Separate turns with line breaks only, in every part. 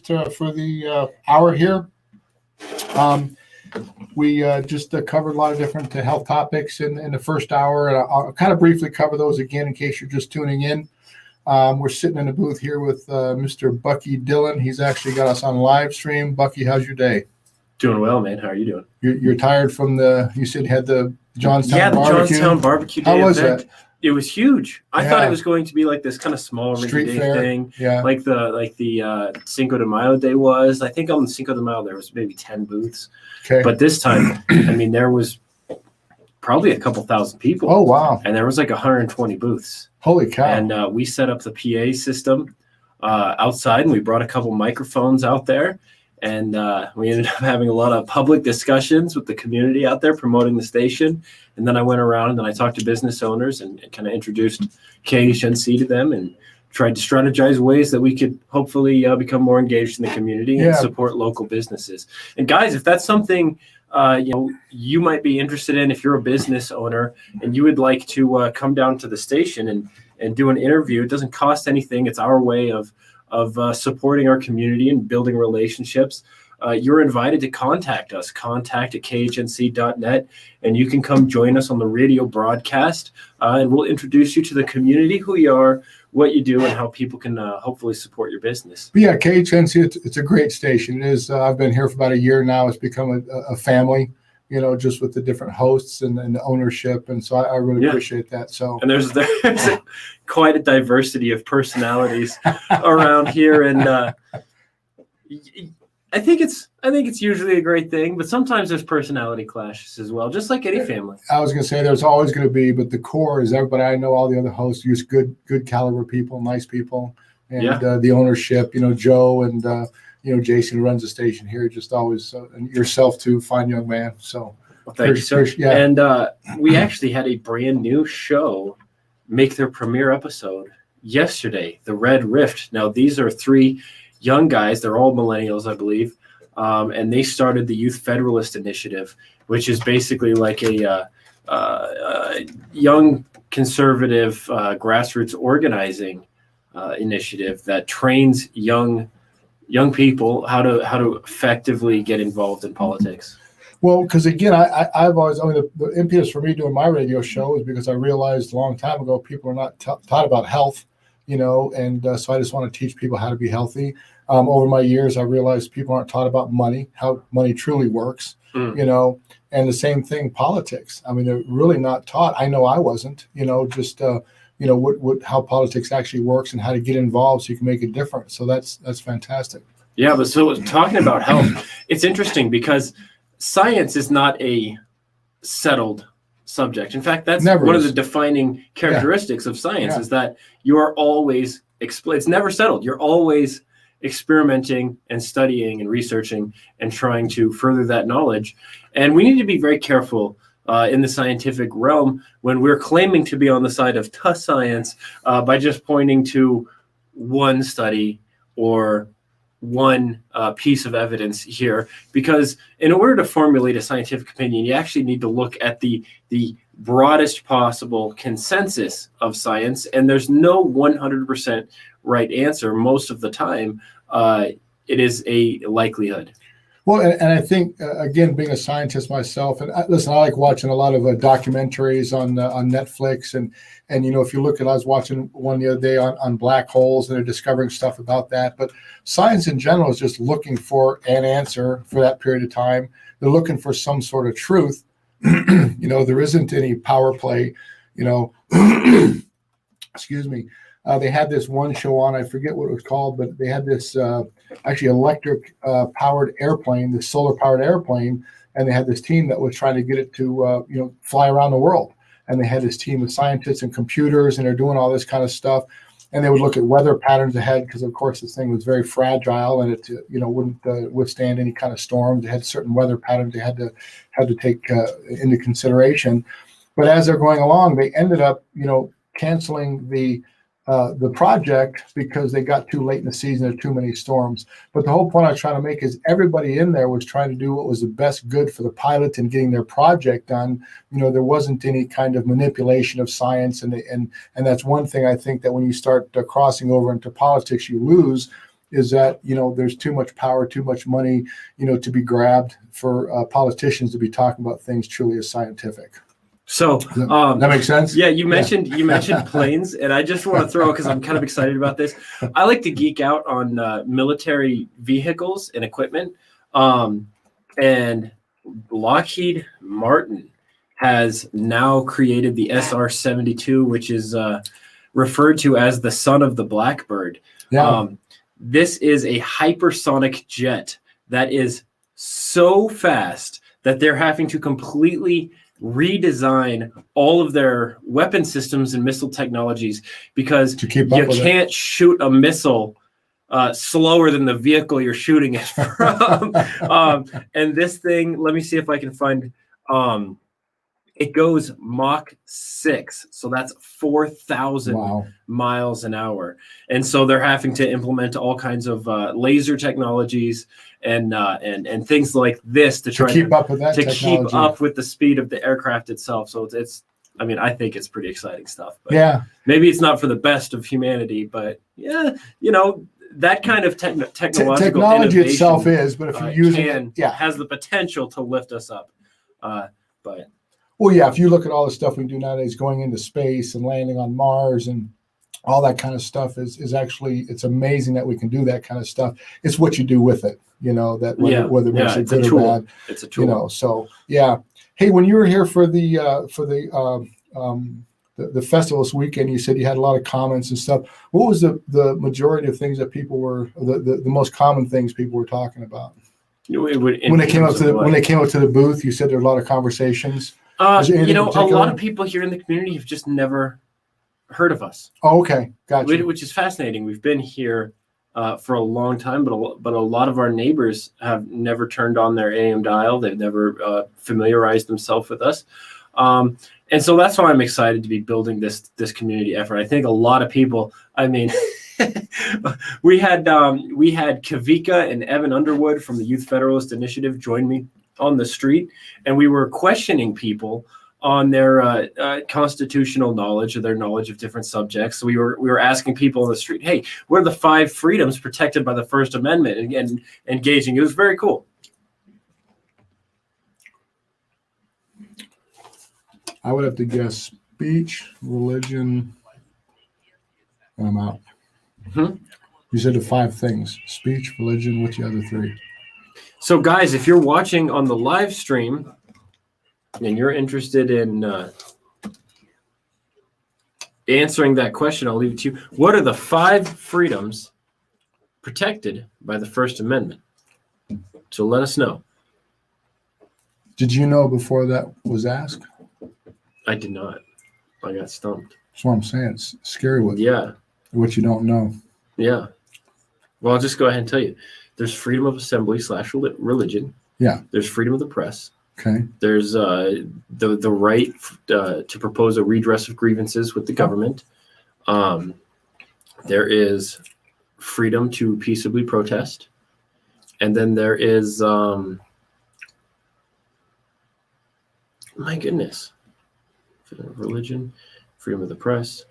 for the hour here. We just covered a lot of different health topics in the first hour, and I'll kind of briefly cover those again in case you're just tuning in. We're sitting in the booth here with Mr. Bucky Dillon. He's actually got us on live stream. Bucky, how's your day?
Doing well, man. How are you doing?
You're tired from you said you had the Johnstown barbecue?
Yeah, the Johnstown barbecue day.
How was that?
It was huge. I thought it was going to be like this kind of small
street fair
thing,
yeah,
like the Cinco de Mayo day was. I think on the Cinco de Mayo there was maybe 10 booths,
okay.
But this time, I mean, there was probably a couple thousand people.
Oh wow!
And there was like 120 booths.
Holy cow!
And we set up the PA system outside, and we brought a couple microphones out there. And we ended up having a lot of public discussions with the community out there promoting the station. And then I went around and I talked to business owners and kind of introduced KHNC to them and tried to strategize ways that we could hopefully become more engaged in the community and support local businesses. And guys, if that's something you might be interested in, if you're a business owner and you would like to come down to the station and do an interview, it doesn't cost anything. It's our way of supporting our community and building relationships. You're invited to contact us, contact@khnc.net, and you can come join us on the radio broadcast, and we'll introduce you to the community, who you are, what you do, and how people can hopefully support your business.
But yeah, KHNC, it's a great station. It is. I've been here for about a year now. It's become a family, just with the different hosts and the ownership. And so I really appreciate that. So, and
there's quite a diversity of personalities around here. And I think it's usually a great thing, but sometimes there's personality clashes as well, just like any family.
I was going to say there's always going to be, but the core is everybody. I know all the other hosts use good caliber people, nice people, and the ownership, Joe and, Jason, who runs the station here, just always, and yourself too, fine young man. So
well, thank you, sir. Yeah. And we actually had a brand new show make their premiere episode yesterday, The Red Rift. Now, these are 3 young guys. They're all millennials, I believe. And they started the Youth Federalist Initiative, which is basically like a young conservative grassroots organizing initiative that trains young people how to effectively get involved in politics.
Well, because again, I've always, the impetus for me doing my radio show is because I realized a long time ago people are not taught about health, and so I just want to teach people how to be healthy. Over my years, I realized people aren't taught about money, how money truly works, and the same thing, politics. They're really not taught. I know I wasn't, how politics actually works and how to get involved so you can make a difference. So that's fantastic.
Yeah, but so talking about health, it's interesting because science is not a settled subject. In fact, that's one of the defining characteristics of science is that you are always it's never settled. You're always experimenting and studying and researching and trying to further that knowledge. And we need to be very careful in the scientific realm when we're claiming to be on the side of tough science by just pointing to one study or one piece of evidence here, because in order to formulate a scientific opinion, you actually need to look at the broadest possible consensus of science, and there's no 100% right answer. Most of the time, it is a likelihood.
Well, and I think, again, being a scientist myself, and I like watching a lot of documentaries on Netflix. And if you look at, I was watching one the other day on black holes, and they're discovering stuff about that. But science in general is just looking for an answer for that period of time. They're looking for some sort of truth. There isn't any power play, excuse me. They had this one show on, I forget what it was called, but they had this actually electric powered airplane, this solar powered airplane, and they had this team that was trying to get it to fly around the world. And they had this team of scientists and computers, and they're doing all this kind of stuff. And they would look at weather patterns ahead, because of course this thing was very fragile and it wouldn't withstand any kind of storms. They had certain weather patterns they had to take into consideration. But as they're going along, they ended up canceling the project because they got too late in the season or too many storms. But the whole point I was trying to make is everybody in there was trying to do what was the best good for the pilot and getting their project done. There wasn't any kind of manipulation of science, and that's one thing I think that when you start crossing over into politics, you lose, is that, there's too much power, too much money, to be grabbed for politicians to be talking about things truly as scientific.
So
that makes sense.
Yeah, you mentioned planes, and I just want to throw, because I'm kind of excited about this. I like to geek out on military vehicles and equipment, and Lockheed Martin has now created the SR-72, which is referred to as the son of the Blackbird.
Yeah.
This is a hypersonic jet that is so fast that they're having to completely redesign all of their weapon systems and missile technologies, because you can't shoot a missile slower than the vehicle you're shooting it from. And this thing, let me see if I can find, it goes Mach 6. So that's 4,000 miles an hour. And so they're having to implement all kinds of laser technologies and things like this to try
keep up with that
keep up with the speed of the aircraft itself. So it's I mean, I think it's pretty exciting stuff. But
yeah.
Maybe it's not for the best of humanity, but yeah, that kind of technological
technology itself is, but if you use it,
has the potential to lift us up. But
well, yeah, if you look at all the stuff we do nowadays, going into space and landing on Mars and all that kind of stuff is actually, it's amazing that we can do that kind of stuff. It's what you do with it, that whether it makes it good or bad.
It's a tool.
So yeah. Hey, when you were here for the festival this weekend, you said you had a lot of comments and stuff. What was the majority of things that people were, the most common things people were talking about? When they came up to the booth, you said there were a lot of conversations.
A lot of people here in the community have just never heard of us.
Oh, okay, gotcha.
Which is fascinating. We've been here for a long time, but a lot of our neighbors have never turned on their AM dial. They've never familiarized themselves with us, and so that's why I'm excited to be building this community effort. I think a lot of people. I mean, we had Kavika and Evan Underwood from the Youth Federalist Initiative join me on the street, and we were questioning people on their constitutional knowledge or their knowledge of different subjects. So we were asking people on the street, hey, what are the 5 freedoms protected by the First Amendment? And engaging. It was very cool.
I would have to guess speech, religion, and I'm out. You said the 5 things: speech, religion, what's the other 3?
So guys, if you're watching on the live stream and you're interested in answering that question, I'll leave it to you. What are the 5 freedoms protected by the First Amendment? So let us know.
Did you know before that was asked?
I did not. I got stumped.
That's what I'm saying. It's scary what you don't know.
Yeah. Well, I'll just go ahead and tell you. There's freedom of assembly / religion.
Yeah.
There's freedom of the press.
Okay.
There's the right to propose a redress of grievances with the government. There is freedom to peaceably protest. And then there is, my goodness, freedom of religion, freedom of the press,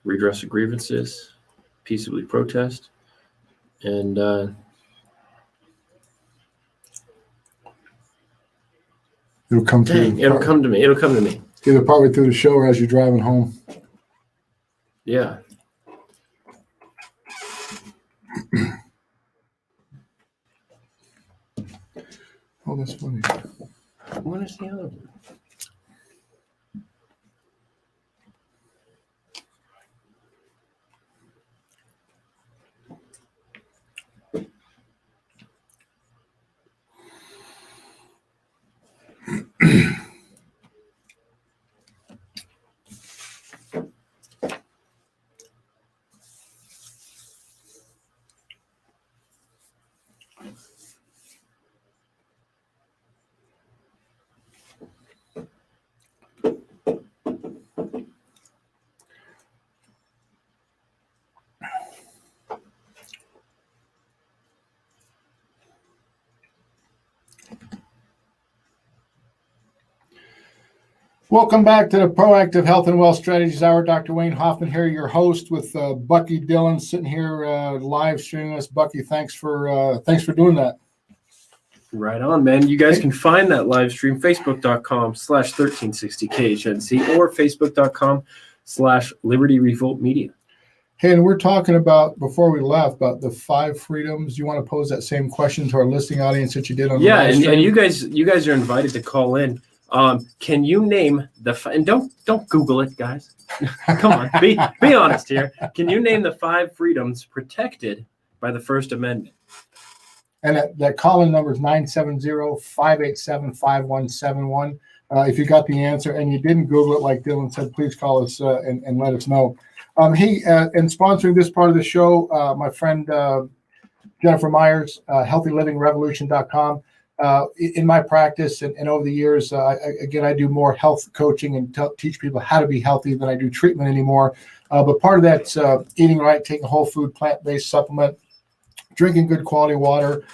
redress of grievances, peaceably protest. And
it'll come to
you. It'll come to me.
Either partway through the show or as you're driving home.
Yeah.
Oh, that's funny.
What is the other one?
Welcome back to the Proactive Health and Wealth Strategies Hour. Dr. Wayne Hoffman here, your host, with Bucky Dillon sitting here live streaming us. Bucky, thanks for doing that.
Right on, man. You guys can find that live stream, facebook.com/1360KHNC or facebook.com/Liberty Revolt Media.
Hey, and we're talking about, before we left, about the 5 freedoms. You want to pose that same question to our listening audience that you did on the live stream?
And you guys are invited to call in. Can you name and don't Google it, guys. Come on, be honest here. Can you name the 5 freedoms protected by the First Amendment?
And that call-in number is 970-587-5171. If you got the answer and you didn't Google it, like Dylan said, please call us and let us know. And sponsoring this part of the show, my friend Jennifer Myers, healthylivingrevolution.com. In my practice and over the years, I do more health coaching and teach people how to be healthy than I do treatment anymore. But part of that's eating right, taking a whole food, plant-based supplement, drinking good quality water,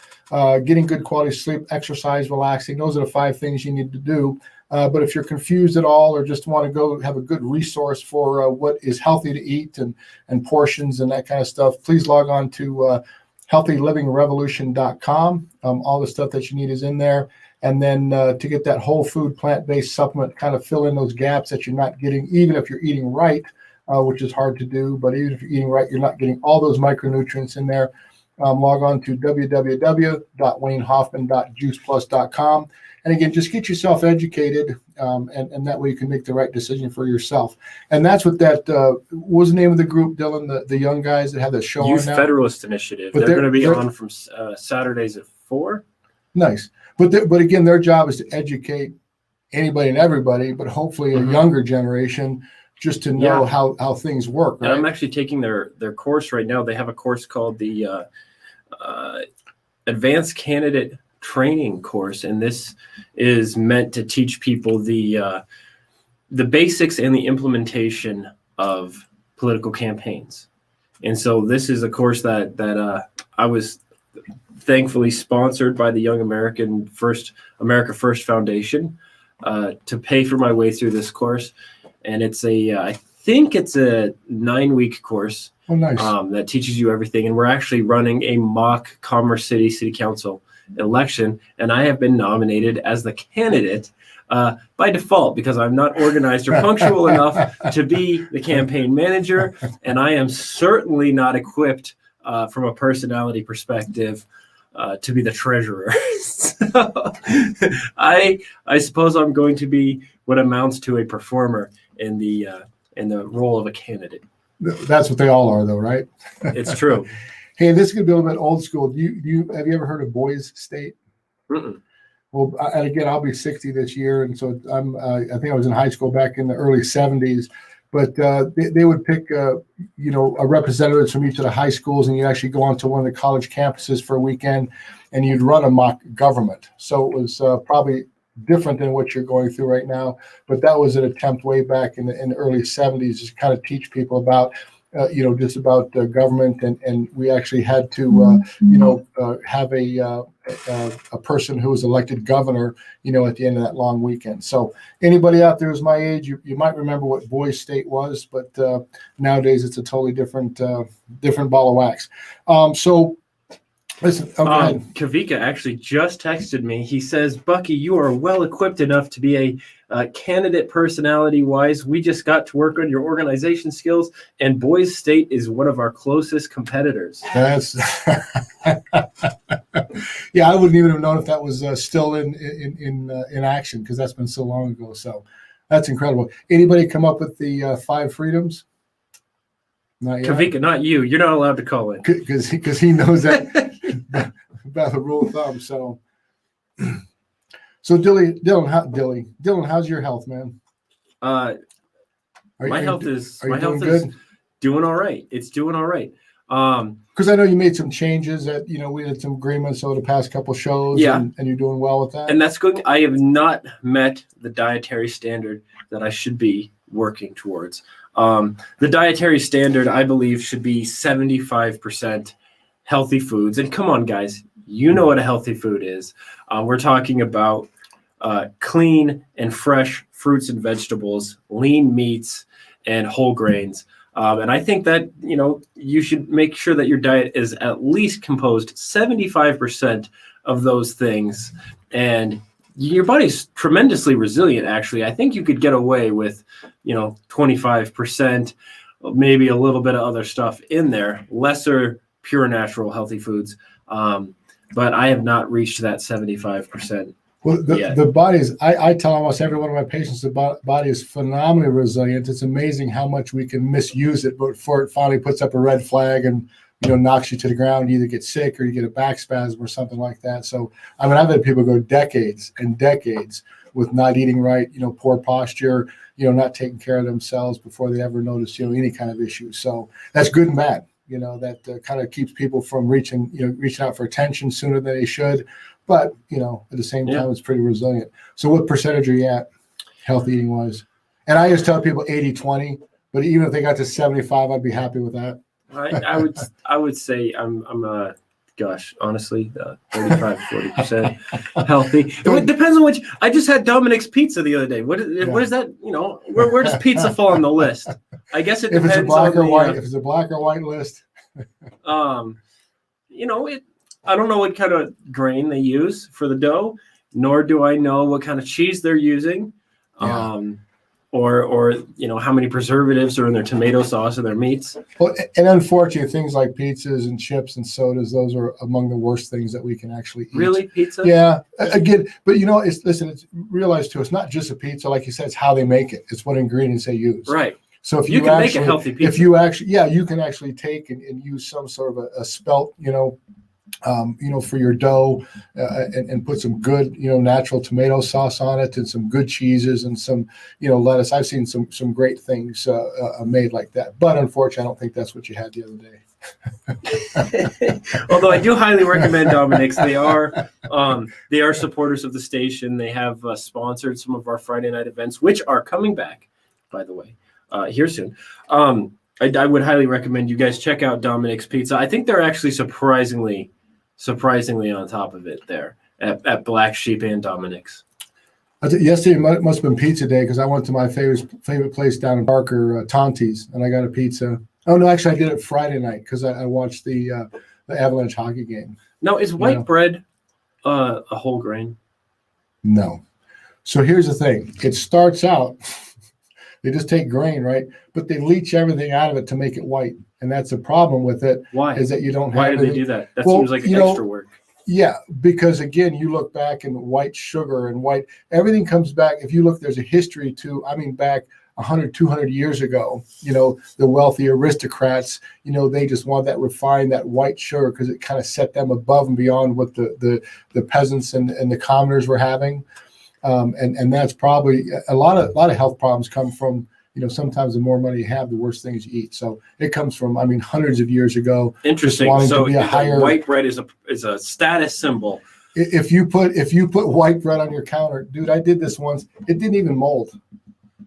getting good quality sleep, exercise, relaxing. Those are the 5 things you need to do. But if you're confused at all or just want to go have a good resource for what is healthy to eat and portions and that kind of stuff, please log on to healthylivingrevolution.com. All the stuff that you need is in there. And then to get that whole food plant-based supplement, kind of fill in those gaps that you're not getting, even if you're eating right, which is hard to do. But even if you're eating right, you're not getting all those micronutrients in there. Log on to www.waynehoffman.juiceplus.com. And again, just get yourself educated, and that way you can make the right decision for yourself. And that's what that what was the name of the group, Dylan? The young guys that have the show
Youth
on now?
Federalist Initiative. They're going to be on from Saturdays at 4.
Nice. But again, their job is to educate anybody and everybody, but hopefully a younger generation, just to know how things work. Right?
And I'm actually taking their course right now. They have a course called the Advanced Candidate Training course, and this is meant to teach people the basics and the implementation of political campaigns. And so this is a course that I was thankfully sponsored by the Young America First Foundation to pay for my way through this course. And it's I think it's a 9-week course.
Oh, nice.
That teaches you everything. And we're actually running a mock Commerce City Council election, and I have been nominated as the candidate by default because I'm not organized or punctual enough to be the campaign manager, and I am certainly not equipped from a personality perspective to be the treasurer. So I suppose I'm going to be what amounts to a performer in the role of a candidate.
That's what they all are, though, right?
It's true.
Hey, this is going to be a little bit old school. Have you ever heard of Boys State?
Mm-mm.
Well, and again, I'll be 60 this year, and so I think I was in high school back in the early 70s. But they would pick a representative from each of the high schools, and you actually go onto one of the college campuses for a weekend, and you'd run a mock government. So it was probably different than what you're going through right now. But that was an attempt way back in the early 70s to kind of teach people about. Just about government, and we actually had to, have a person who was elected governor, at the end of that long weekend. So anybody out there who's my age, you might remember what Boys State was, but nowadays it's a totally different ball of wax. So listen,
Kavika actually just texted me. He says, Bucky, you are well equipped enough to be a candidate personality-wise. We just got to work on your organization skills, and Boys State is one of our closest competitors.
That's yeah, I wouldn't even have known if that was still in action because that's been so long ago. So that's incredible. Anybody come up with the 5 freedoms? Not yet.
Kavika, not you. You're not allowed to call in.
Because he knows that about the rule of thumb. So Dylan, how's your health, man?
My health is doing all right. It's doing all right.
Because I know you made some changes that, we had some agreements over the past couple shows, and you're doing well with that.
And that's good. I have not met the dietary standard that I should be working towards. The dietary standard, I believe, should be 75% healthy foods. And come on, guys, you know what a healthy food is. We're talking about clean and fresh fruits and vegetables, lean meats, and whole grains. And I think that, you should make sure that your diet is at least composed 75% of those things. And your body's tremendously resilient, actually. I think you could get away with, 25%, maybe a little bit of other stuff in there, lesser pure natural healthy foods. But I have not reached that 75%.
Well, the body is, I tell almost every one of my patients the body is phenomenally resilient. It's amazing how much we can misuse it before it finally puts up a red flag and, knocks you to the ground. You either get sick or you get a back spasm or something like that. So, I've had people go decades and decades with not eating right, poor posture, not taking care of themselves before they ever notice, any kind of issue. So that's good and bad, that kind of keeps people from reaching out for attention sooner than they should. But, at the same time, it's pretty resilient. So what percentage are you at health eating wise? And I just tell people 80-20, but even if they got to 75, I'd be happy with that.
I would say I'm honestly, 35-40% healthy. It depends on which. I just had Dominic's pizza the other day. What is that? Where does pizza fall on the list? I guess it depends.
If it's a black or white, if it's a black or white list.
I don't know what kind of grain they use for the dough, nor do I know what kind of cheese they're using, or how many preservatives are in their tomato sauce and their meats. Well,
and unfortunately, things like pizzas and chips and sodas, those are among the worst things that we can actually eat.
Really, pizza?
Yeah, again, but it's realize too, it's not just a pizza, like you said, it's how they make it. It's what ingredients they use.
Right.
So if
you can make a healthy pizza,
you can actually take and use some sort of a spelt, for your dough, and put some good, natural tomato sauce on it and some good cheeses and some, lettuce. I've seen some great things made like that. But unfortunately, I don't think that's what you had the other day.
Although I do highly recommend Dominic's. They are supporters of the station. They have sponsored some of our Friday night events, which are coming back, by the way, here soon. I would highly recommend you guys check out Dominic's Pizza. I think they're actually surprisingly on top of it there at Black Sheep and Dominic's.
Yesterday must have been pizza day because I went to my favorite place down in Barker, Tonti's, and I got a pizza. Oh no, actually I did it Friday night because I watched the Avalanche hockey game.
Now, is white bread a whole grain?
No. So here's the thing. It starts out, they just take grain, right? But they leach everything out of it to make it white. And that's the problem with it.
Why?
Is that you don't have
Why do they do that? That seems like extra work.
Yeah, because again, you look back and white sugar and everything comes back. If you look, there's a history to, back 100, 200 years ago, the wealthy aristocrats, they just wanted that refined, that white sugar because it kind of set them above and beyond what the peasants and the commoners were having. And that's probably a lot of health problems come from, sometimes the more money you have, the worse things you eat. So it comes from, hundreds of years ago.
Interesting. So white bread is a status symbol.
If you put white bread on your counter, dude, I did this once. It didn't even mold.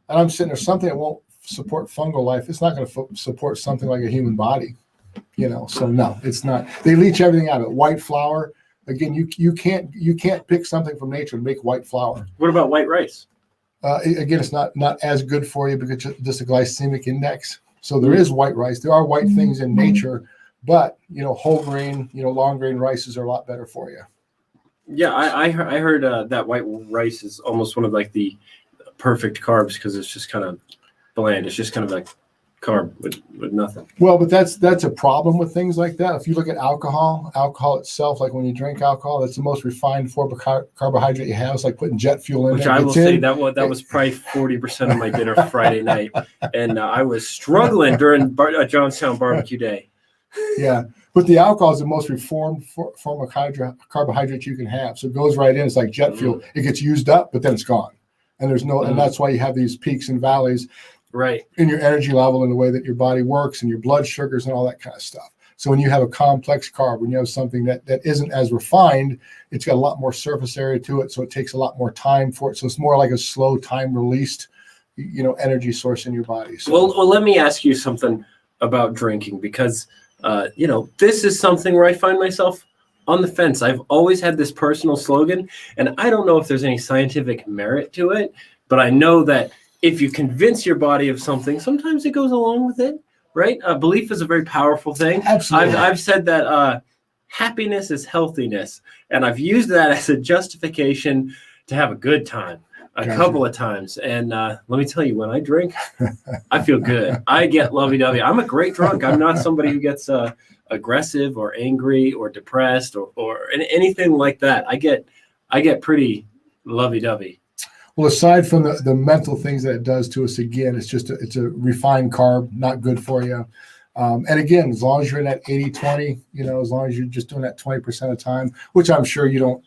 And I'm sitting there, something that won't support fungal life. It's not going to support something like a human body, So no, it's not. They leach everything out of it. White flour. Again, you can't pick something from nature and make white flour.
What about white rice?
Again, it's not as good for you because it's just a glycemic index. So there is white rice. There are white things in nature, but whole grain, long grain rices are a lot better for you.
Yeah, I heard that white rice is almost one of like the perfect carbs because it's just kind of bland. It's just kind of like carb with nothing.
Well, but that's a problem with things like that. If you look at alcohol itself, like when you drink alcohol, that's the most refined form of carbohydrate you have. It's like putting jet fuel in.
Which I will say that was probably 40% of my dinner Friday night, and I was struggling during Johnstown barbecue day.
Yeah, but the alcohol is the most reformed form of carbohydrate you can have. So it goes right in. It's like jet fuel. It gets used up, but then it's gone, and and that's why you have these peaks and valleys.
Right.
In your energy level and the way that your body works and your blood sugars and all that kind of stuff. So when you have a complex carb, when you have something that isn't as refined, it's got a lot more surface area to it. So it takes a lot more time for it. So it's more like a slow time released, energy source in your body. So,
well, let me ask you something about drinking because, this is something where I find myself on the fence. I've always had this personal slogan, and I don't know if there's any scientific merit to it, but I know that if you convince your body of something, sometimes it goes along with it, right? Belief is a very powerful thing.
Absolutely.
I've said that happiness is healthiness, and I've used that as a justification to have a good time a couple of times. And let me tell you, when I drink, I feel good. I get lovey-dovey. I'm a great drunk. I'm not somebody who gets aggressive or angry or depressed or anything like that. I get pretty lovey-dovey.
Well, aside from the mental things that it does to us, again, it's a refined carb, not good for you. And again, as long as you're in that 80-20, as long as you're just doing that 20% of the time, which I'm sure you don't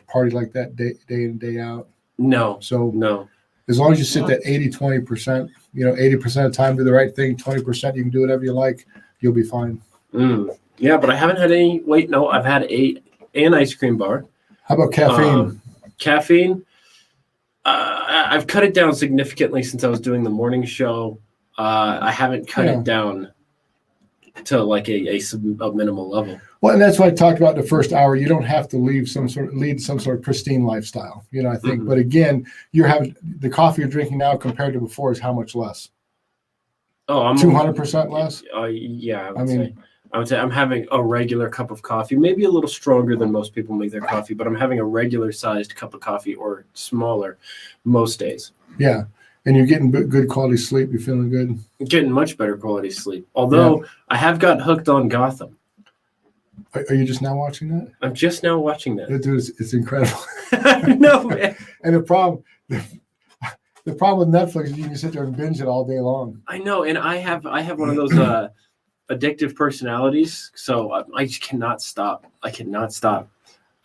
party like that day in, day out.
No.
So
no.
As long as you sit that 80-20%, 80% of the time do the right thing, 20% you can do whatever you like, you'll be fine.
Yeah, but I haven't had any. Wait, no, I've had an ice cream bar.
How about caffeine?
Caffeine. I've cut it down significantly since I was doing the morning show. I haven't cut it down to like a minimal level.
Well, and that's what I talked about in the first hour. You don't have to lead some sort of pristine lifestyle, I think. But again, you're having the coffee you're drinking now compared to before is how much less?
Oh, I'm
200% less.
Yeah, I would say I'm having a regular cup of coffee, maybe a little stronger than most people make their coffee, but I'm having a regular sized cup of coffee or smaller most days.
Yeah. And you're getting good quality sleep. You're feeling good.
Getting much better quality sleep. Although I have got hooked on Gotham.
Are you just now watching that?
I'm just now watching that.
Dude, it's incredible.
I know, man.
And the problem with Netflix is you can sit there and binge it all day long.
I know, and I have one of those addictive personalities, so I just cannot stop. I cannot stop.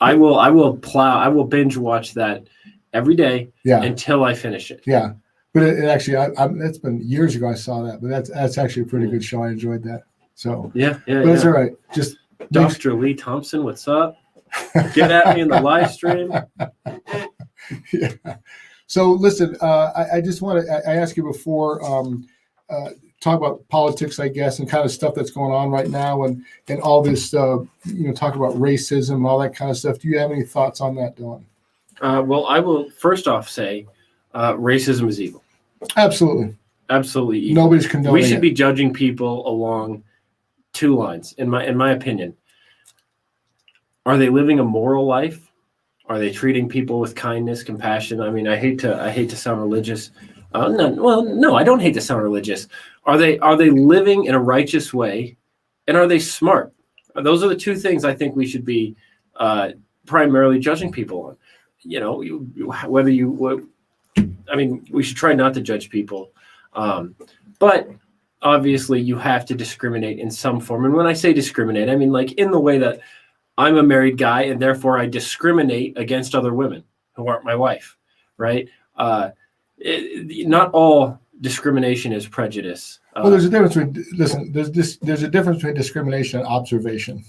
I will binge watch that every day until I finish it.
Yeah. But it actually, it's been years ago I saw that, but that's actually a pretty good show. I enjoyed that. So
yeah.
But it's all right. Just
Dr. Lee Thompson, what's up? Get at me in the live stream.
Yeah. So listen, I just want to I ask you before talk about politics, I guess, and kind of stuff that's going on right now, and all this talk about racism and all that kind of stuff. Do you have any thoughts on that, Dylan?
Well, I will first off say racism is evil.
Absolutely evil. Nobody's condoning
We should be judging people along two lines, in my opinion. Are they living a moral life? Are they treating people with kindness, compassion? I mean, I hate to sound religious. No, I don't hate to sound religious. Are they living in a righteous way, and are they smart? Those are the two things I think we should be primarily judging people on. We should try not to judge people, but obviously you have to discriminate in some form. And when I say discriminate, I mean like in the way that I'm a married guy and therefore I discriminate against other women who aren't my wife, right? Not all discrimination is prejudice.
Well, there's a difference between there's a difference between discrimination and observation.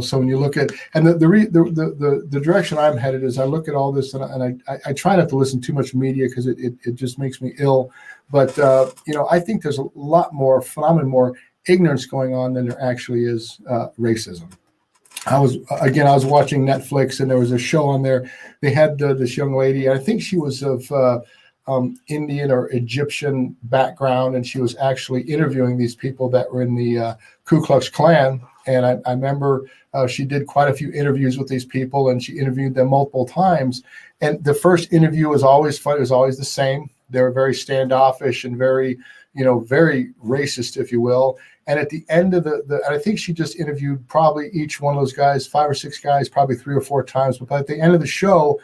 So when you look at the direction I'm headed is I look at all this and I try not to listen too much media because it just makes me ill. But I think there's a lot more phenomenal, more ignorance going on than there actually is racism. I was watching Netflix and there was a show on there. They had this young lady. I think she was of Indian or Egyptian background, and she was actually interviewing these people that were in the Ku Klux Klan. And I remember she did quite a few interviews with these people, and she interviewed them multiple times. And the first interview was always fun. It was always the same. They were very standoffish and very, very racist, if you will. And at the end of I think she just interviewed probably each one of those guys, 5 or 6 guys, probably 3 or 4 times. But at the end of the show,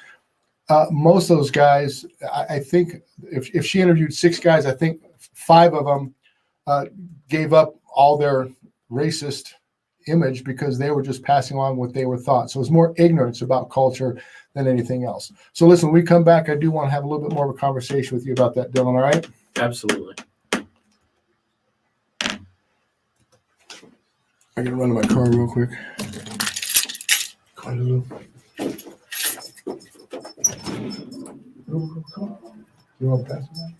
most of those guys, I think if she interviewed 6 guys, I think 5 of them gave up all their racist image because they were just passing on what they were thought. So it was more ignorance about culture than anything else. So listen, when we come back, I do want to have a little bit more of a conversation with you about that, Dylan, all right?
Absolutely.
I can run to my car real quick. You want to pass it?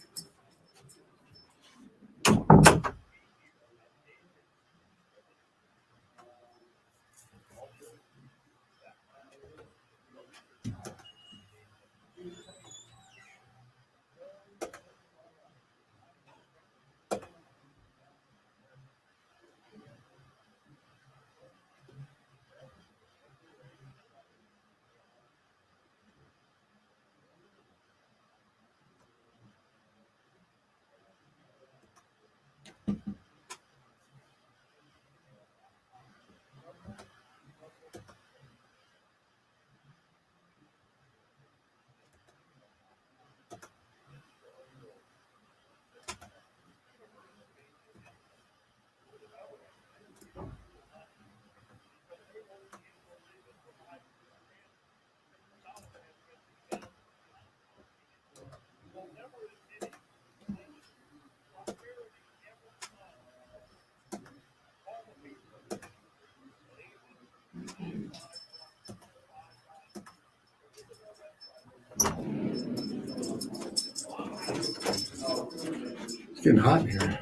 It's getting hot in here.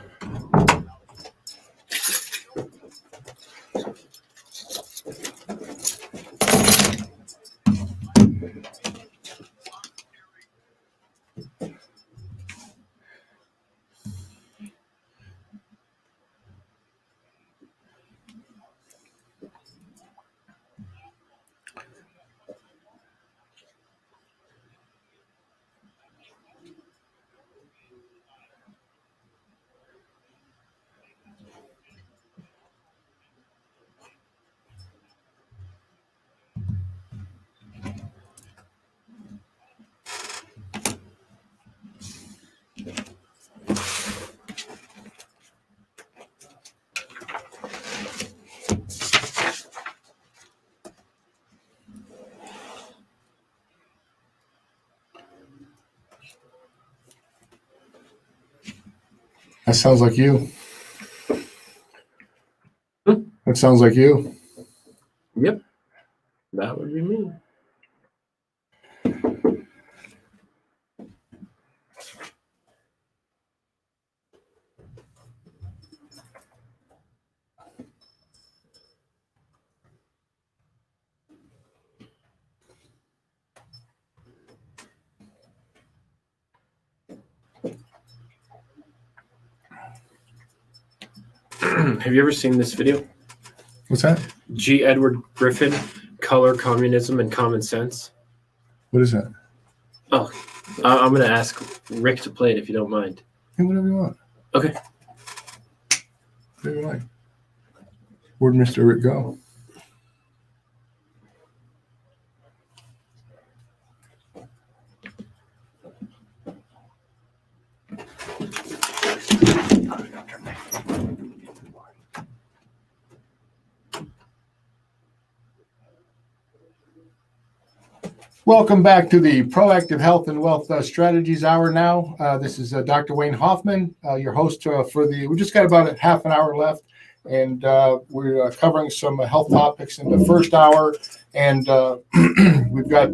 That sounds like you. That sounds like you.
Yep, that would be me. Have you ever seen this video?
What's that?
G. Edward Griffin, Color, Communism, and Common Sense.
What is that?
Oh, I'm going to ask Rick to play it if you don't mind.
Hey, whatever you want.
Okay.
Whatever you like. Where'd Mr. Rick go? Welcome back to the Proactive Health and Wealth Strategies Hour now. This is Dr. Wayne Hoffman, your host we just got about a half an hour left, and we're covering some health topics in the first hour. And we've got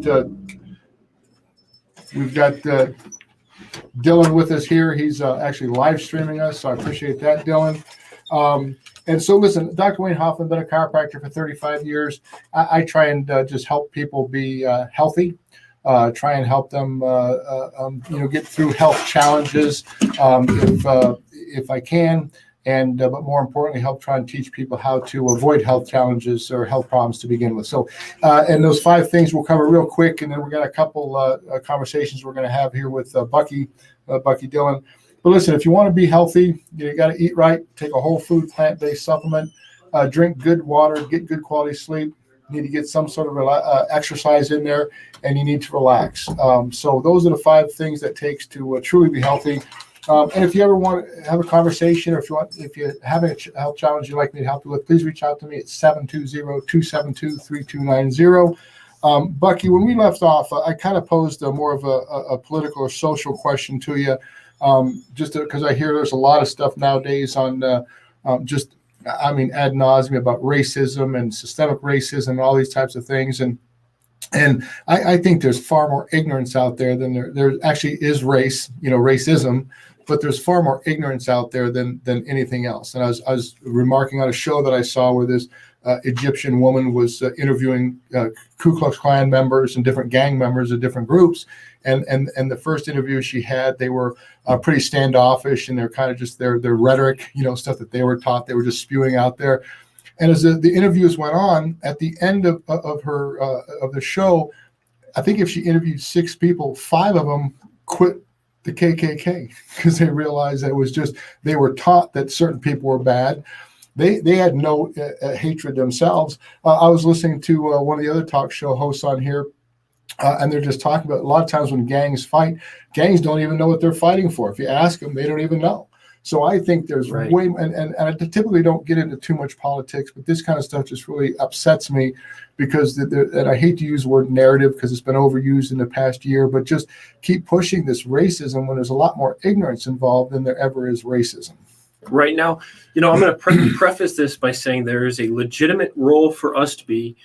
Dylan with us here. He's actually live streaming us, so I appreciate that, Dylan. And so, listen, Dr. Wayne Hoffman, been a chiropractor for 35 years. I try and just help people be healthy, try and help them, get through health challenges if I can, and but more importantly, help try and teach people how to avoid health challenges or health problems to begin with. So, and those 5 things we'll cover real quick, and then we're got a couple conversations we're going to have here with Bucky Dillon. But listen, if you want to be healthy, you got to eat right, take a whole food, plant-based supplement, drink good water, get good quality sleep. You need to get some sort of exercise in there, and you need to relax. So those are the 5 things that it takes to truly be healthy. And if you ever want to have a conversation, or if you're having a health challenge you'd like me to help you with, please reach out to me at 720-272-3290. Bucky, when we left off, I kind of posed more of a political or social question to you. Just because I hear there's a lot of stuff nowadays on ad nauseum about racism and systemic racism and all these types of things. And I think there's far more ignorance out there than there actually is racism, but there's far more ignorance out there than anything else. And I was remarking on a show that I saw where this Egyptian woman was interviewing Ku Klux Klan members and different gang members of different groups. And the first interview she had, they were pretty standoffish, and they're kind of just their rhetoric, stuff that they were taught, they were just spewing out there. And as the interviews went on, at the end of the show, I think if she interviewed 6 people, 5 of them quit the KKK because they realized that it was just they were taught that certain people were bad. They had no hatred themselves. I was listening to one of the other talk show hosts on here. And they're just talking about a lot of times when gangs fight, gangs don't even know what they're fighting for. If you ask them, they don't even know. So I think there's way, and I typically don't get into too much politics, but this kind of stuff just really upsets me because, and I hate to use the word narrative because it's been overused in the past year, but just keep pushing this racism when there's a lot more ignorance involved than there ever is racism.
Right now, I'm going to preface this by saying there is a legitimate role for us to be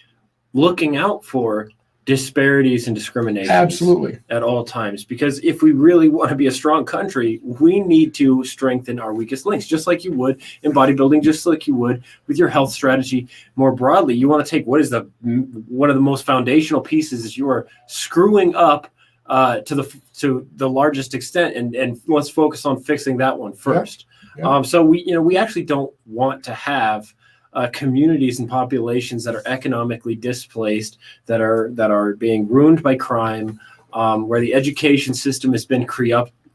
looking out for disparities and discrimination
Absolutely.
at all times. Because if we really want to be a strong country, we need to strengthen our weakest links, just like you would in bodybuilding, just like you would with your health strategy more broadly. You want to take what is one of the most foundational pieces is you are screwing up to the largest extent, and let's focus on fixing that one first.
Yeah.
So we actually don't want to have communities and populations that are economically displaced, that are being ruined by crime, where the education system has been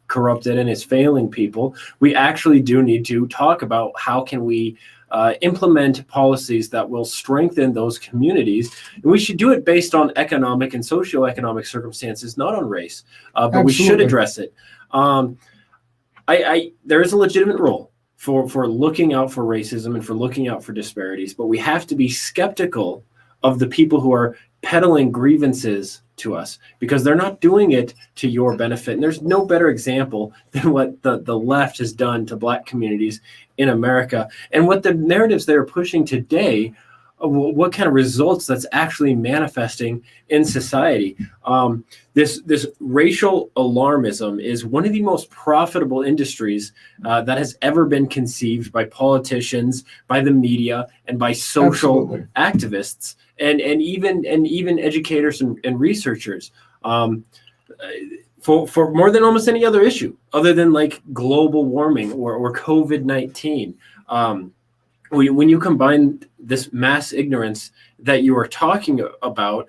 corrupted and is failing people. We actually do need to talk about how can we implement policies that will strengthen those communities. And we should do it based on economic and socioeconomic circumstances, not on race, but we should address it. There is a legitimate role for looking out for racism and for looking out for disparities, but we have to be skeptical of the people who are peddling grievances to us, because they're not doing it to your benefit. And there's no better example than what the left has done to Black communities in America, and what the narratives they're pushing today, what kind of results that's actually manifesting in society. This racial alarmism is one of the most profitable industries that has ever been conceived by politicians, by the media, and by social activists, and even educators and researchers. For more than almost any other issue, other than like global warming or COVID-19. When you combine this mass ignorance that you are talking about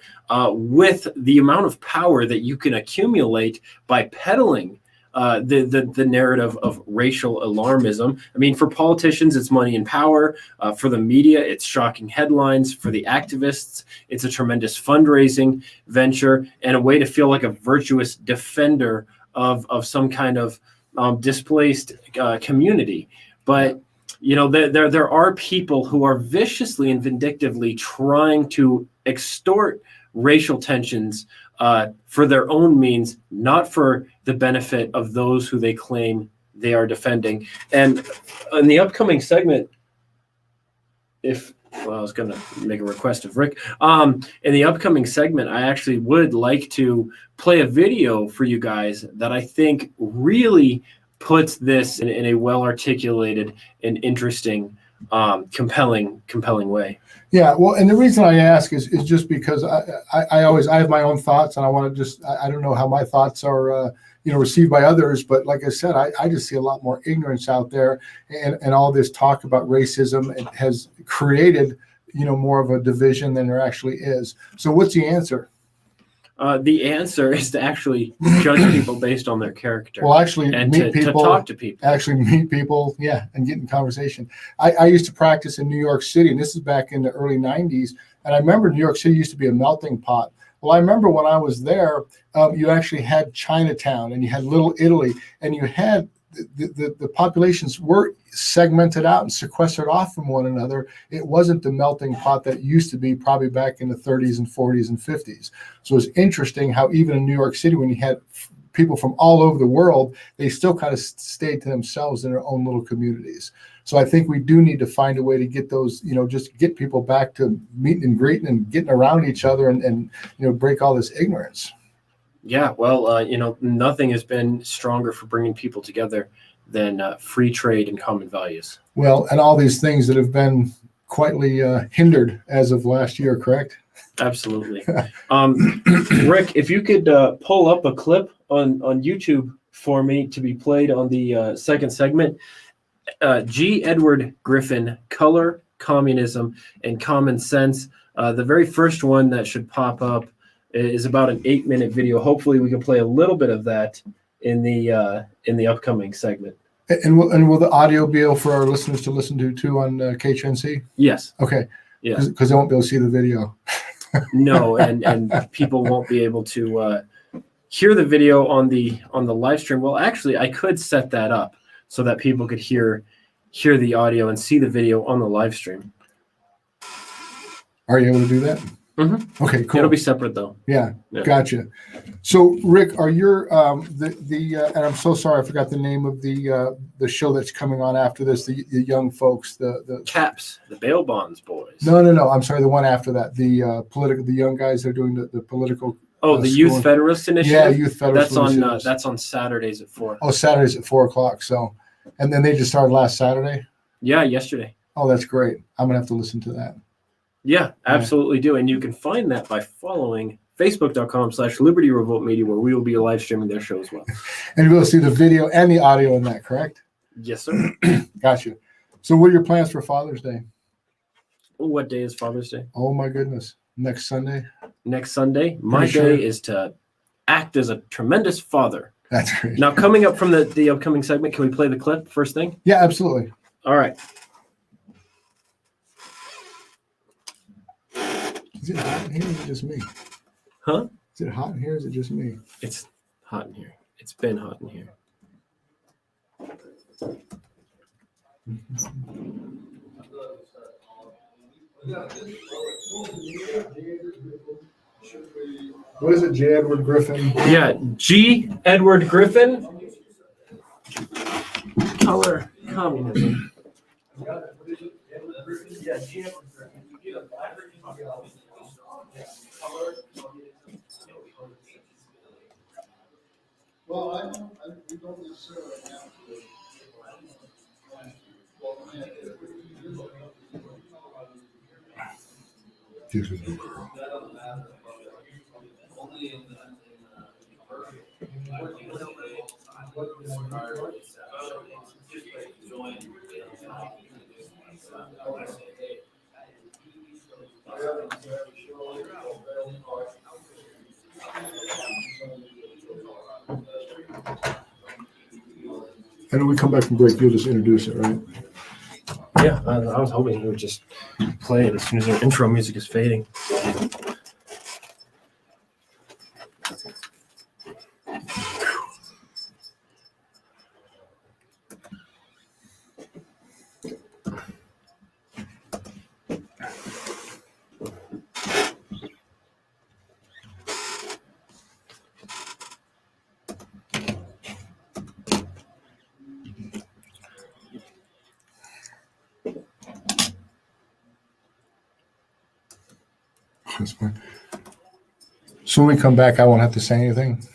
with the amount of power that you can accumulate by peddling the narrative of racial alarmism. I mean, for politicians, it's money and power. For the media, it's shocking headlines. For the activists, it's a tremendous fundraising venture and a way to feel like a virtuous defender of some kind of displaced community. But there are people who are viciously and vindictively trying to extort racial tensions for their own means, not for the benefit of those who they claim they are defending. And in the upcoming segment, I was going to make a request of Rick. In the upcoming segment, I actually would like to play a video for you guys that I think really puts this in a well-articulated and interesting, compelling way.
Yeah, well, and the reason I ask is just because I have my own thoughts, and I want to I don't know how my thoughts are received by others, but like I said, I just see a lot more ignorance out there, and all this talk about racism has created more of a division than there actually is. So what's the answer?
The answer is to actually judge people based on their character.
Well, actually
and
meet people,
to talk to people.
Actually meet people, yeah, and get in conversation. I used to practice in New York City, and this is back in the early 90s, and I remember New York City used to be a melting pot. Well, I remember when I was there, you actually had Chinatown, and you had Little Italy, and you had the populations were segmented out and sequestered off from one another. It wasn't the melting pot that used to be probably back in the 30s and 40s and 50s. So it's interesting how even in New York City, when you had people from all over the world, they still kind of stayed to themselves in their own little communities. So I think we do need to find a way to get those, just get people back to meeting and greeting and getting around each other and break all this ignorance. Yeah,
well, nothing has been stronger for bringing people together than free trade and common values.
Well, and all these things that have been quietly hindered as of last year, correct?
Absolutely. Rick, if you could pull up a clip on YouTube for me to be played on the second segment. G. Edward Griffin, Color, Communism, and Common Sense. The very first one that should pop up is about an 8-minute video. Hopefully we can play a little bit of that in the upcoming segment.
And will the audio be able for our listeners to listen to too on KHNC?
Yes.
Okay.
Yes.
Because they won't be able to see the video.
No, and people won't be able to hear the video on the live stream. Well, actually, I could set that up so that people could hear the audio and see the video on the live stream.
Are you able to do that?
Mhm.
Okay, cool.
It'll be separate though.
Yeah,
Yeah.
gotcha. So, Rick, are your and I'm so sorry, I forgot the name of the show that's coming on after this. The young folks, the
Caps, the bail bonds boys.
no, I'm sorry, the one after that, the young guys that are doing the political.
Oh, the Youth Federalist Initiative.
Yeah, Youth Federalist.
That's on Saturdays at 4.
Oh, Saturdays at 4:00. So, and then they just started last Saturday.
Yeah, yesterday.
Oh, that's great. I'm gonna have to listen to that.
Yeah, absolutely do. And you can find that by following Facebook.com/Liberty Revolt Media, where we will be live streaming their show as well.
And you'll see the video and the audio in that, correct?
Yes, sir.
Gotcha. So, what are your plans for Father's Day?
What day is Father's Day?
Oh my goodness, next Sunday.
Next Sunday. My day is to act as a tremendous father.
That's great.
Now, coming up from the upcoming segment, can we play the clip first thing?
Yeah, absolutely.
All right.
Is it hot in here or is it just me?
Huh?
Is it hot in here or is it just me?
It's hot in here. It's been hot in here.
What is it, J. Edward Griffin?
Yeah, G. Edward Griffin. Color communism.
Well, we don't necessarily have to. She's a new girl. And when we come back from break, you'll just introduce it, right?
Yeah, I was hoping you would just play it as soon as our intro music is fading.
That's fine. So when we come back, I won't have to say anything.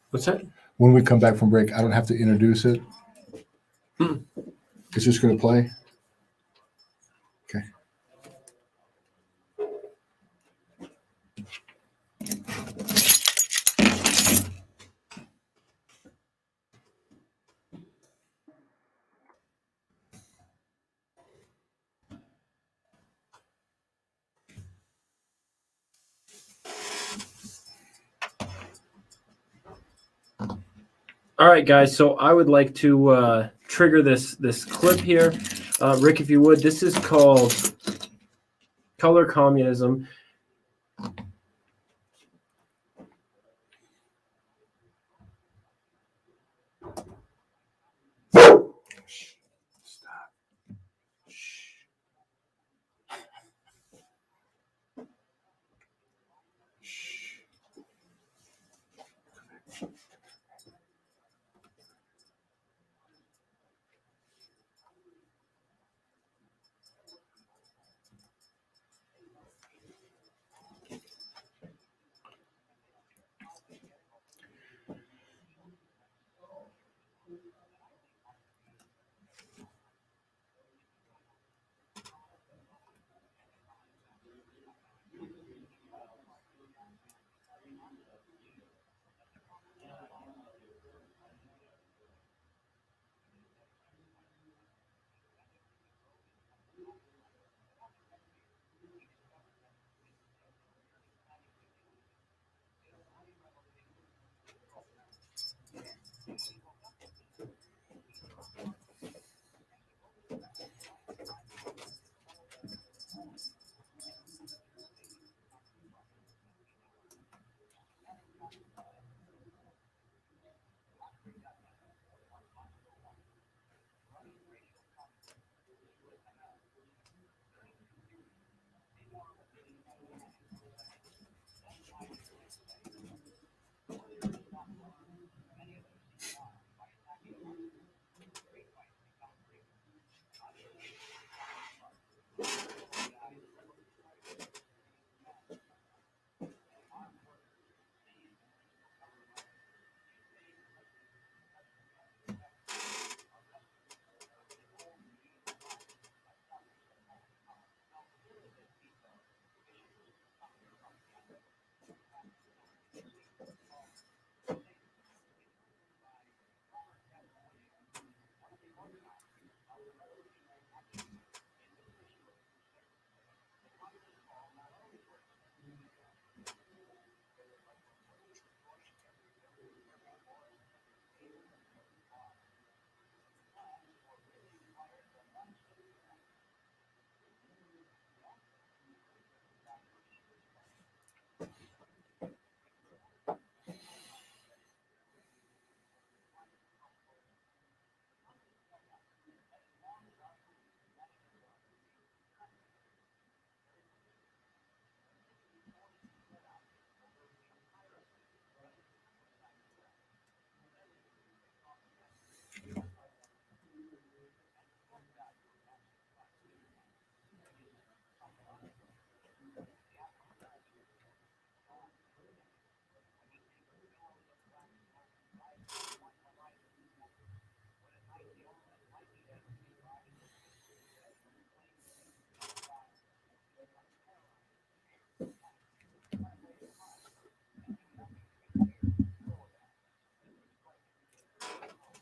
What's that?
When we come back from break, I don't have to introduce it. It's just going to play. Okay.
All right, guys. So I would like to trigger this clip here, Rick, if you would. This is called "Color Communism."
Stop. Shh. Shh.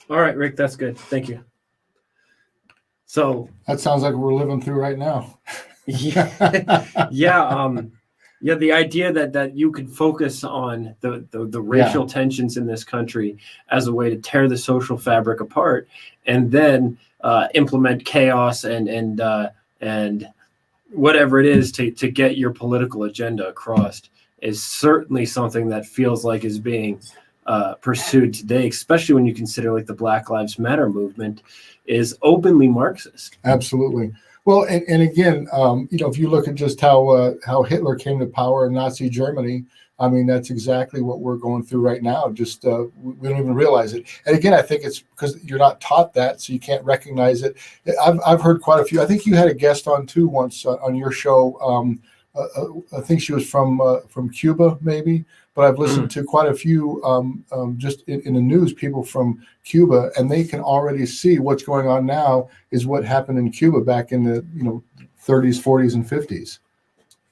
All right, Rick, that's good. Thank you. So
That sounds like we're living through right now.
yeah, yeah, the idea that you could focus on the racial tensions in this country as a way to tear the social fabric apart, and then implement chaos and whatever it is to get your political agenda across is certainly something that feels like is being pursued today, especially when you consider like the Black Lives Matter movement is openly Marxist.
Absolutely. Well, and again, if you look at just how Hitler came to power in Nazi Germany, I mean, that's exactly what we're going through right now. Just we don't even realize it. And again, I think it's because you're not taught that, so you can't recognize it. I've heard quite a few. I think you had a guest on too once on your show. I think she was from Cuba, maybe. But I've listened to quite a few just in the news, people from Cuba, and they can already see what's going on now is what happened in Cuba back in the 30s, 40s, and 50s.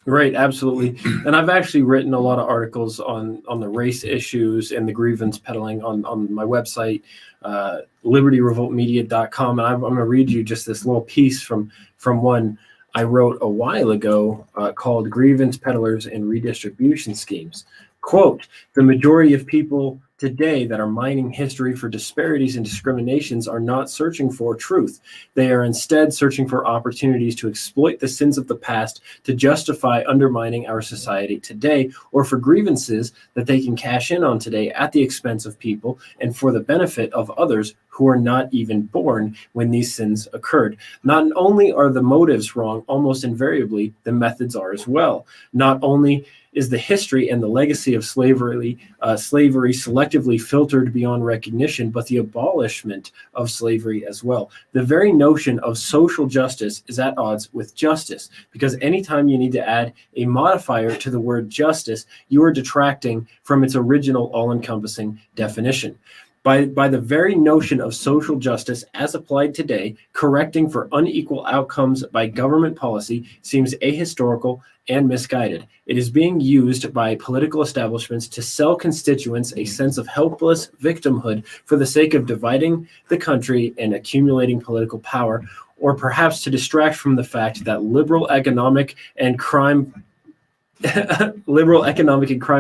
Right, absolutely. And I've actually written a lot of articles on the race issues and the grievance peddling on my website, libertyrevoltmedia.com. And I'm going to read you just this little piece from one I wrote a while ago called Grievance Peddlers and Redistribution Schemes. Quote, the majority of people today that are mining history for disparities and discriminations are not searching for truth. They are instead searching for opportunities to exploit the sins of the past to justify undermining our society today, or for grievances that they can cash in on today at the expense of people and for the benefit of others who are not even born when these sins occurred. Not only are the motives wrong, almost invariably, the methods are as well. Not only is the history and the legacy of slavery selectively filtered beyond recognition, but the abolishment of slavery as well. The very notion of social justice is at odds with justice, because anytime you need to add a modifier to the word justice, you are detracting from its original all-encompassing definition. By the very notion of social justice as applied today, correcting for unequal outcomes by government policy seems ahistorical and misguided. It is being used by political establishments to sell constituents a sense of helpless victimhood for the sake of dividing the country and accumulating political power, or perhaps to distract from the fact that liberal economic and crime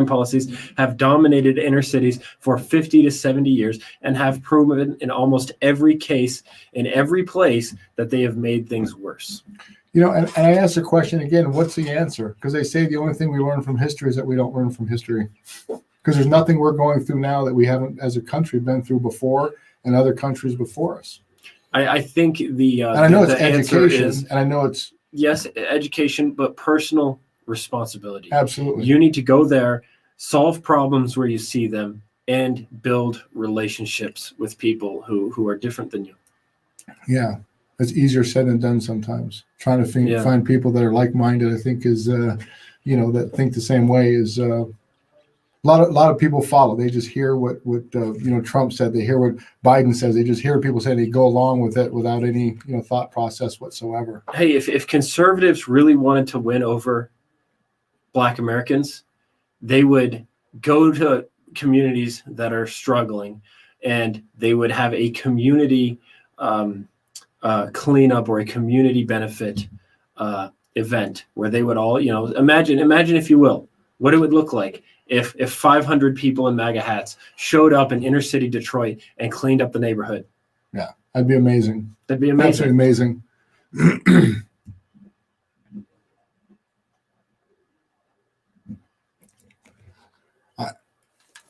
policies have dominated inner cities for 50 to 70 years and have proven in almost every case, in every place, that they have made things worse.
And I ask the question again, what's the answer? Because they say the only thing we learn from history is that we don't learn from history. Because there's nothing we're going through now that we haven't, as a country, been through before and other countries before us.
I think
and I know it's education, and I know it's...
Yes, education, but personal responsibility.
Absolutely.
You need to go there, solve problems where you see them, and build relationships with people who are different than you.
Yeah. It's easier said than done sometimes. Trying to find people that are like-minded, I think, is that think the same way. Is a lot of people follow. They just hear what Trump said. They hear what Biden says. They just hear people say. They go along with it without any thought process whatsoever.
Hey, if conservatives really wanted to win over Black Americans, they would go to communities that are struggling, and they would have a community cleanup or a community benefit event where they would all, imagine if you will, what it would look like if 500 people in MAGA hats showed up in inner city Detroit and cleaned up the neighborhood.
Yeah, that'd be amazing.
That'd be amazing.
Absolutely amazing.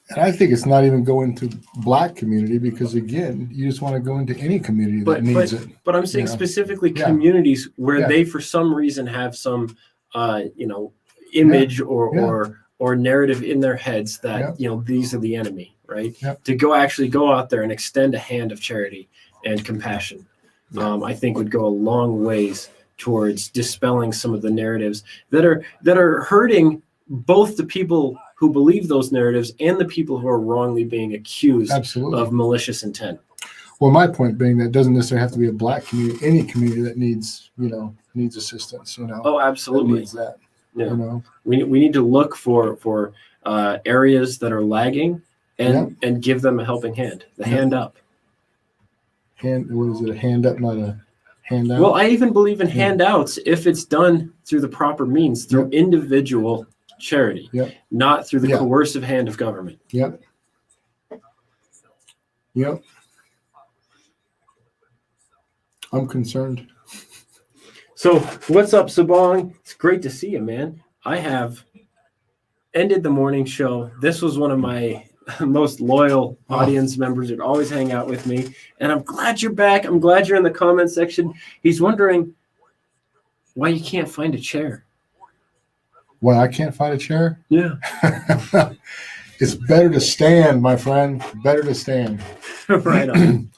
And I think it's not even going to Black community, because again, you just want to go into any community that needs it.
But I'm saying specifically communities where they, for some reason, have some, image or narrative in their heads that these are the enemy, right? To go out there and extend a hand of charity and compassion, I think would go a long ways towards dispelling some of the narratives that are hurting both the people who believe those narratives and the people who are wrongly being accused of malicious intent.
Well, my point being that it doesn't necessarily have to be a Black community, any community that needs assistance,
Oh, absolutely.
Needs that,
We need to look for areas that are lagging and give them a helping hand, hand up.
what is it? A hand up, not a handout.
Well, I even believe in handouts if it's done through the proper means, through individual charity, not through the coercive hand of government.
Yep. I'm concerned.
So what's up, Sabong? It's great to see you, man. I have ended the morning show. This was one of my most loyal audience members who'd always hang out with me. And I'm glad you're back. I'm glad you're in the comment section. He's wondering why you can't find a chair.
Why I can't find a chair?
Yeah.
It's better to stand, my friend. Better to stand.
Right on.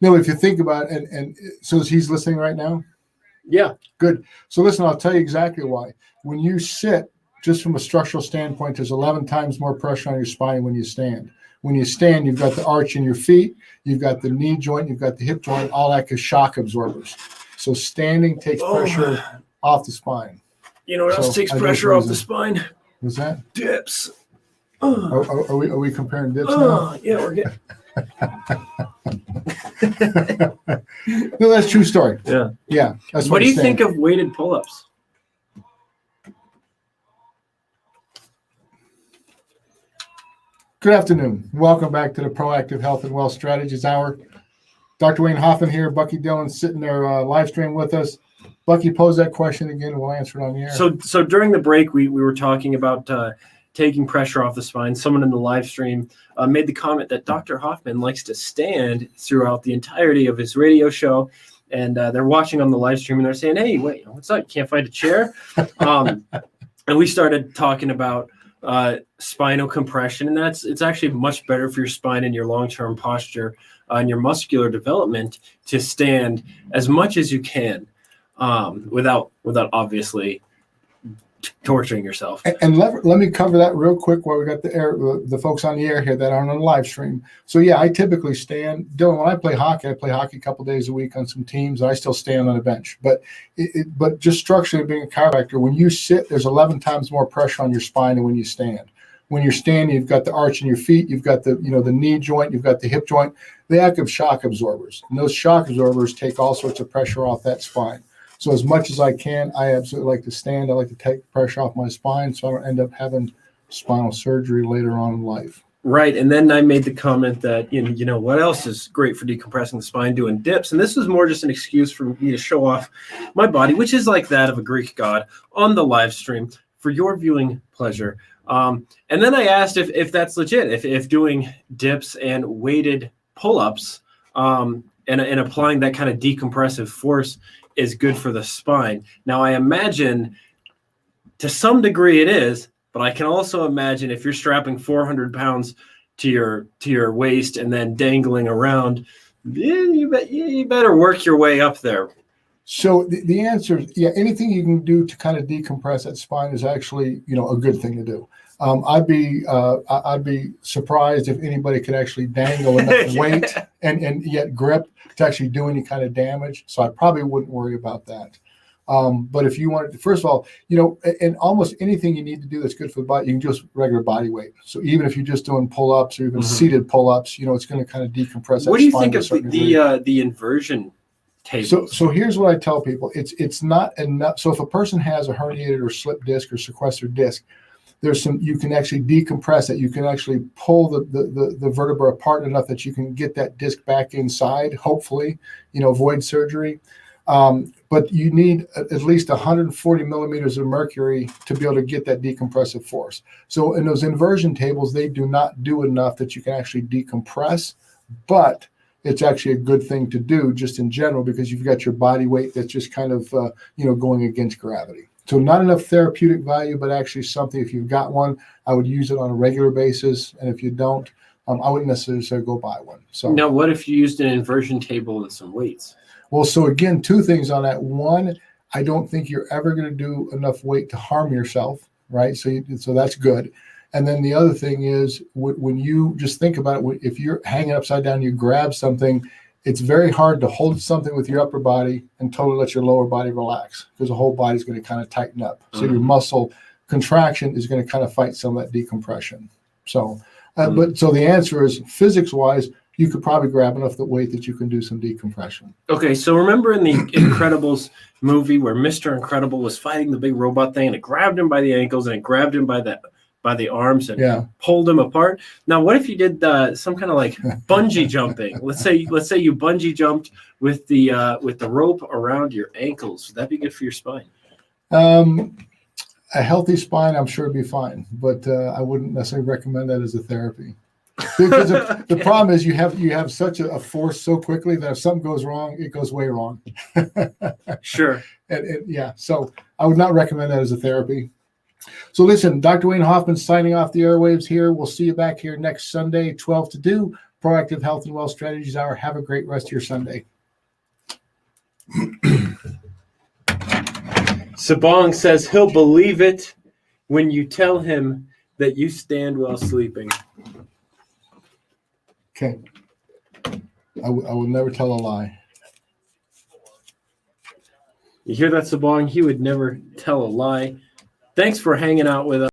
No, if you think about it, and so he's listening right now?
Yeah.
Good. So listen, I'll tell you exactly why. When you sit, just from a structural standpoint, there's 11 times more pressure on your spine when you stand. When you stand, you've got the arch in your feet, you've got the knee joint, you've got the hip joint, all that is shock absorbers. So standing takes pressure off the spine.
You know what else takes pressure off the spine?
What's that?
Dips.
Are we comparing dips now?
Yeah, we're getting.
No, that's a true story.
Yeah.
That's
what do you think of weighted pull-ups?
Good afternoon. Welcome back to the Proactive Health and Wealth Strategies Hour. Dr. Wayne Hoffman here. Bucky Dillon sitting there live stream with us. Bucky, pose that question again, and we'll answer it on the air.
So during the break, we were talking about taking pressure off the spine. Someone in the live stream made the comment that Dr. Hoffman likes to stand throughout the entirety of his radio show. And they're watching on the live stream and they're saying, hey, wait, what's up? Can't find a chair? And we started talking about spinal compression. And it's actually much better for your spine and your long-term posture and your muscular development to stand as much as you can without obviously torturing yourself.
And let me cover that real quick while we got the folks on the air here that aren't on the live stream. So yeah, I typically stand. Dylan, when I play hockey a couple days a week on some teams. I still stand on a bench. But but just structurally being a chiropractor, when you sit, there's 11 times more pressure on your spine than when you stand. When you're standing, you've got the arch in your feet, you've got the knee joint, you've got the hip joint. They act as shock absorbers, and those shock absorbers take all sorts of pressure off that spine. So as much as I can, I absolutely like to stand. I like to take pressure off my spine so I don't end up having spinal surgery later on in life.
Right. And then I made the comment that, you know, what else is great for decompressing the spine? Doing dips. And this was more just an excuse for me to show off my body, which is like that of a Greek god, on the live stream for your viewing pleasure. And then I asked if that's legit, if doing dips and weighted pull-ups and applying that kind of decompressive force is good for the spine. Now, I imagine to some degree it is, but I can also imagine if you're strapping 400 pounds to your waist and then dangling around, you better work your way up there.
So the answer is, yeah, anything you can do to kind of decompress that spine is actually, a good thing to do. I'd be surprised if anybody could actually dangle enough weight and yet grip to actually do any kind of damage. So I probably wouldn't worry about that. But if you wanted to, first of all, and almost anything you need to do that's good for the body, you can just regular body weight. So even if you're just doing pull-ups or even seated pull-ups, it's going to kind of decompress that.
What do you think of the inversion tables?
So here's what I tell people. It's not enough. So if a person has a herniated or slipped disc or sequestered disc, you can actually decompress it. You can actually pull the vertebra apart enough that you can get that disc back inside, hopefully, avoid surgery. But you need at least 140 millimeters of mercury to be able to get that decompressive force. So in those inversion tables, they do not do enough that you can actually decompress, but it's actually a good thing to do just in general because you've got your body weight that's just kind of, going against gravity. So not enough therapeutic value, but actually something, if you've got one, I would use it on a regular basis. And if you don't, I wouldn't necessarily go buy one. So
now what if you used an inversion table and some weights?
Well, so again, two things on that. One, I don't think you're ever going to do enough weight to harm yourself, right? So that's good. And then the other thing is when you just think about it, if you're hanging upside down, you grab something, it's very hard to hold something with your upper body and totally let your lower body relax because the whole body is going to kind of tighten up. So your muscle contraction is going to kind of fight some of that decompression. So, but so the answer is physics wise, you could probably grab enough weight that you can do some decompression.
Okay, so remember in the Incredibles movie where Mr. Incredible was fighting the big robot thing and it grabbed him by the ankles and it grabbed him by the arms and pulled him apart? Now, what if you did some kind of like bungee jumping? Let's say you bungee jumped with the rope around your ankles. Would that be good for your spine?
A healthy spine, I'm sure, would be fine, but I wouldn't necessarily recommend that as a therapy. Because the problem is you have such a force so quickly that if something goes wrong, it goes way wrong.
Sure.
So I would not recommend that as a therapy. So listen, Dr. Wayne Hoffman signing off the airwaves here. We'll see you back here next Sunday, 12 to 2, Proactive Health and Wealth Strategies Hour. Have a great rest of your Sunday.
Sabong says he'll believe it when you tell him that you stand while sleeping.
Okay. I will never tell a lie.
You hear that, Sabong? He would never tell a lie. Thanks for hanging out with us.